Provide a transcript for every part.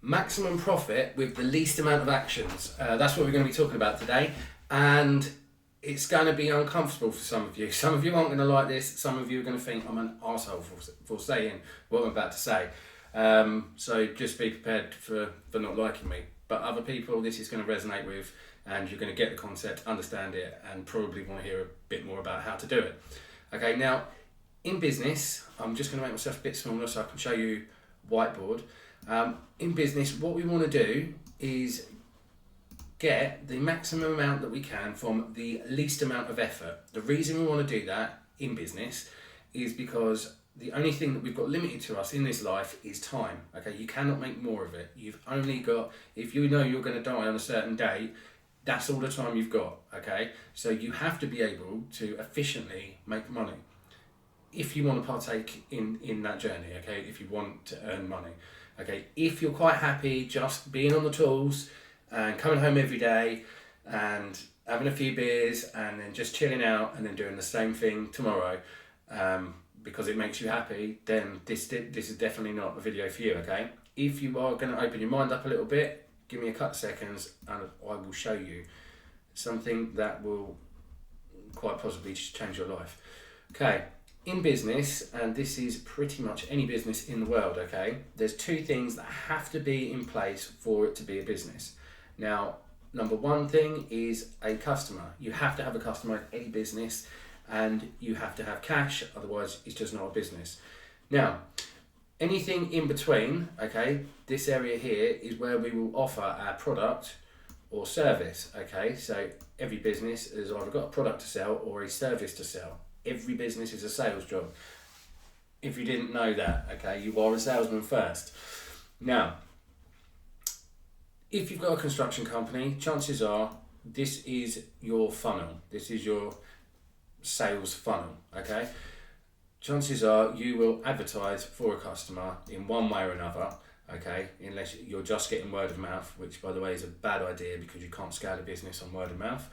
maximum profit with the least amount of actions. That's what we're going to be talking about today, and it's going to be uncomfortable for some of you. Some of you aren't going to like this. Some of you are going to think I'm an arsehole for saying what I'm about to say. So just be prepared for not liking me. But other people, this is going to resonate with, and you're going to get the concept, understand it, and probably want to hear a bit more about how to do it. Okay, now in business, I'm just going to make myself a bit smaller so I can show you whiteboard. In business, what we want to do is get the maximum amount that we can from the least amount of effort. The reason we want to do that in business is because the only thing that we've got limited to us in this life is time. Okay, you cannot make more of it. You've only got, if you know you're going to die on a certain date, that's all the time you've got. Okay, so you have to be able to efficiently make money if you want to partake in that journey. Okay, if you want to earn money. Okay, if you're quite happy just being on the tools and coming home every day and having a few beers and then just chilling out and then doing the same thing tomorrow because it makes you happy, then this is definitely not a video for you. Okay, if you are going to open your mind up a little bit, give me a couple of seconds and I will show you something that will quite possibly change your life. Okay, in business, and this is pretty much any business in the world, okay, there's two things that have to be in place for it to be a business. Now, number one thing is a customer. You have to have a customer in any business, and you have to have cash, otherwise it's just not a business. Now, anything in between, okay, this area here is where we will offer our product or service, okay? So every business has either got a product to sell or a service to sell. Every business is a sales job. If you didn't know that, okay, you are a salesman first. Now, if you've got a construction company, chances are this is your funnel. This is your sales funnel, okay? Chances are you will advertise for a customer in one way or another, okay, unless you're just getting word of mouth, which by the way is a bad idea because you can't scale a business on word of mouth.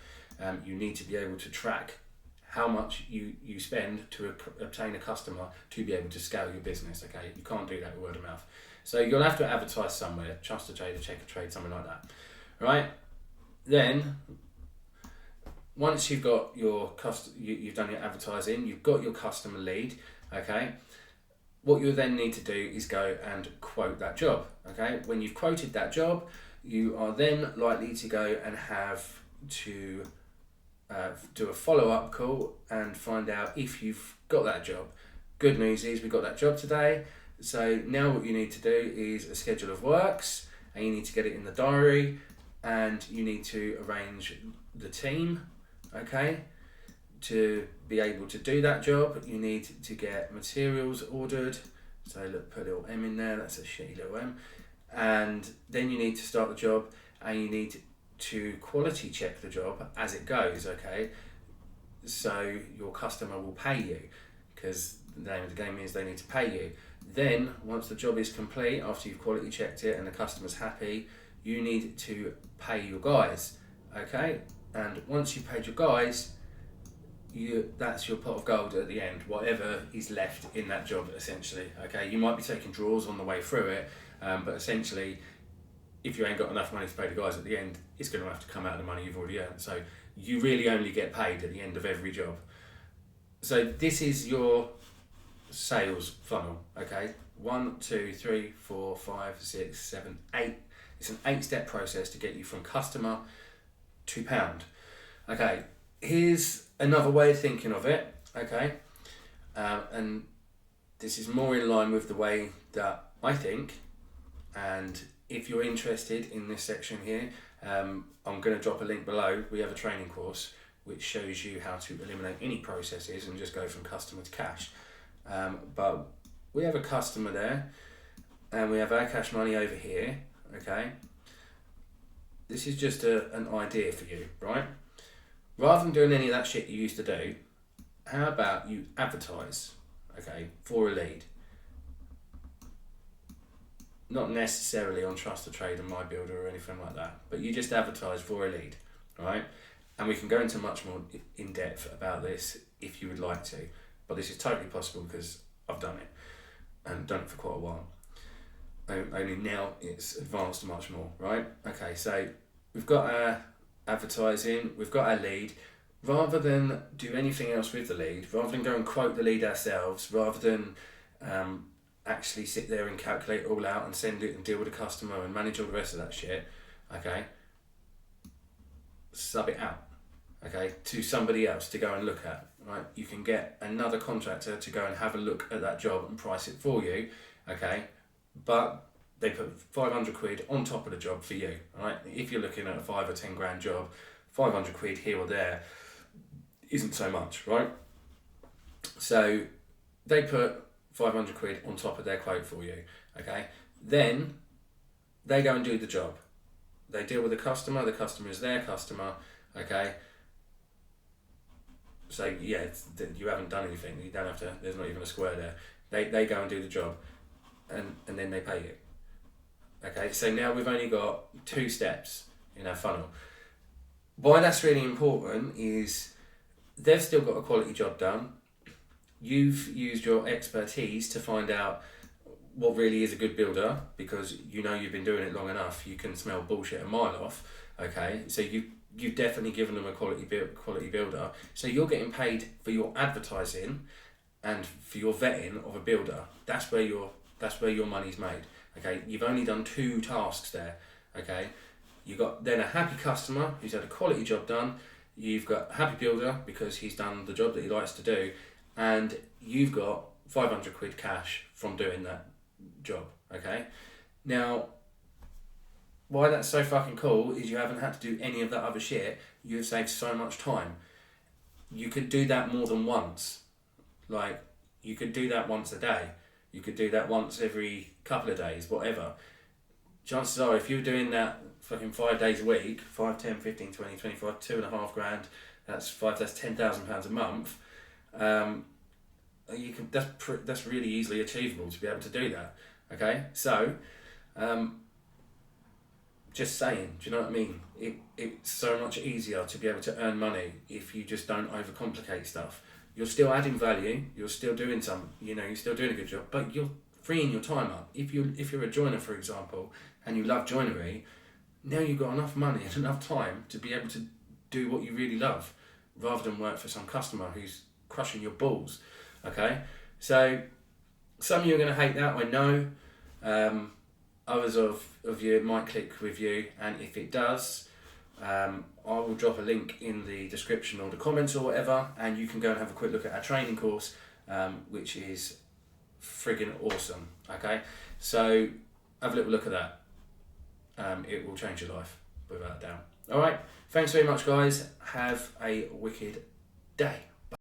You need to be able to track how much you spend to obtain a customer to be able to scale your business, okay? You can't do that with word of mouth. So you'll have to advertise somewhere, Trust a Trader, Check a Trade, something like that, right? Then, once you've got your you've done your advertising, you've got your customer lead, okay? What you then need to do is go and quote that job, okay? When you've quoted that job, you are then likely to go and have to do a follow-up call and find out if you've got that job. Good news is we got that job today, so now what you need to do is a schedule of works, and you need to get it in the diary, and you need to arrange the team, okay, to be able to do that job. You need to get materials ordered, so look, put a little M in there, that's a shitty little M, and then you need to start the job, and you need to quality check the job as it goes, okay? So your customer will pay you, because the name of the game is they need to pay you. Then, once the job is complete, after you've quality checked it and the customer's happy, you need to pay your guys, okay? And once you've paid your guys, that's your pot of gold at the end, whatever is left in that job, essentially, okay? You might be taking draws on the way through it, but essentially, if you ain't got enough money to pay the guys at the end, it's going to have to come out of the money you've already earned. So you really only get paid at the end of every job. So this is your sales funnel, okay? 1, 2, 3, 4, 5, 6, 7, 8. It's an 8-step process to get you from customer to pound. Okay, here's another way of thinking of it, okay? And this is more in line with the way that I think, and if you're interested in this section here, I'm going to drop a link below. We have a training course which shows you how to eliminate any processes and just go from customer to cash. But we have a customer there, and we have our cash money over here, okay? This is just an idea for you, right? Rather than doing any of that shit you used to do, how about you advertise, okay, for a lead? Not necessarily on Trust a Trade and My Builder or anything like that, but you just advertise for a lead, right? And we can go into much more in depth about this if you would like to, but this is totally possible because I've done it and done it for quite a while. only now it's advanced much more, right? Okay, so we've got our advertising, we've got our lead. Rather than do anything else with the lead, rather than go and quote the lead ourselves, rather than actually sit there and calculate it all out and send it and deal with the customer and manage all the rest of that shit, okay, sub it out, okay, to somebody else to go and look at, right? You can get another contractor to go and have a look at that job and price it for you, okay, but they put 500 quid on top of the job for you, right? If you're looking at a 5 or 10 grand job, 500 quid here or there isn't so much, right? So they put 500 quid on top of their quote for you, okay? Then they go and do the job. They deal with the customer is their customer, okay? So yeah, you haven't done anything, you don't have to, there's not even a square there. They go and do the job and then they pay you. Okay, so now we've only got 2 steps in our funnel. Why that's really important is they've still got a quality job done. You've used your expertise to find out what really is a good builder, because you know you've been doing it long enough. You can smell bullshit a mile off. Okay, so you've definitely given them a quality builder. So you're getting paid for your advertising and for your vetting of a builder. That's where your money's made. Okay, you've only done 2 tasks there. Okay, you've got then a happy customer who's had a quality job done. You've got a happy builder because he's done the job that he likes to do, and you've got 500 quid cash from doing that job. Okay, now why that's so fucking cool is you haven't had to do any of that other shit. You've saved so much time. You could do that more than once. Like, you could do that once a day. You could do that once every couple of days, whatever. Chances are, if you're doing that fucking 5 days a week, 5, 10, 15, 20, 25, 2.5 grand, that's £10,000 a month. You can. That's really easily achievable to be able to do that. Okay, so just saying, do you know what I mean? It's so much easier to be able to earn money if you just don't overcomplicate stuff. You're still adding value, you're still doing you're still doing a good job, but you're freeing your time up. If you're a joiner, for example, and you love joinery, now you've got enough money and enough time to be able to do what you really love, rather than work for some customer who's crushing your balls. Okay, so some of you are going to hate that, I know. Others of you might click with you, and if it does, I will drop a link in the description or the comments or whatever, and you can go and have a quick look at our training course, which is friggin' awesome. Okay, so have a little look at that. It will change your life without a doubt. All right, thanks very much, guys. Have a wicked day.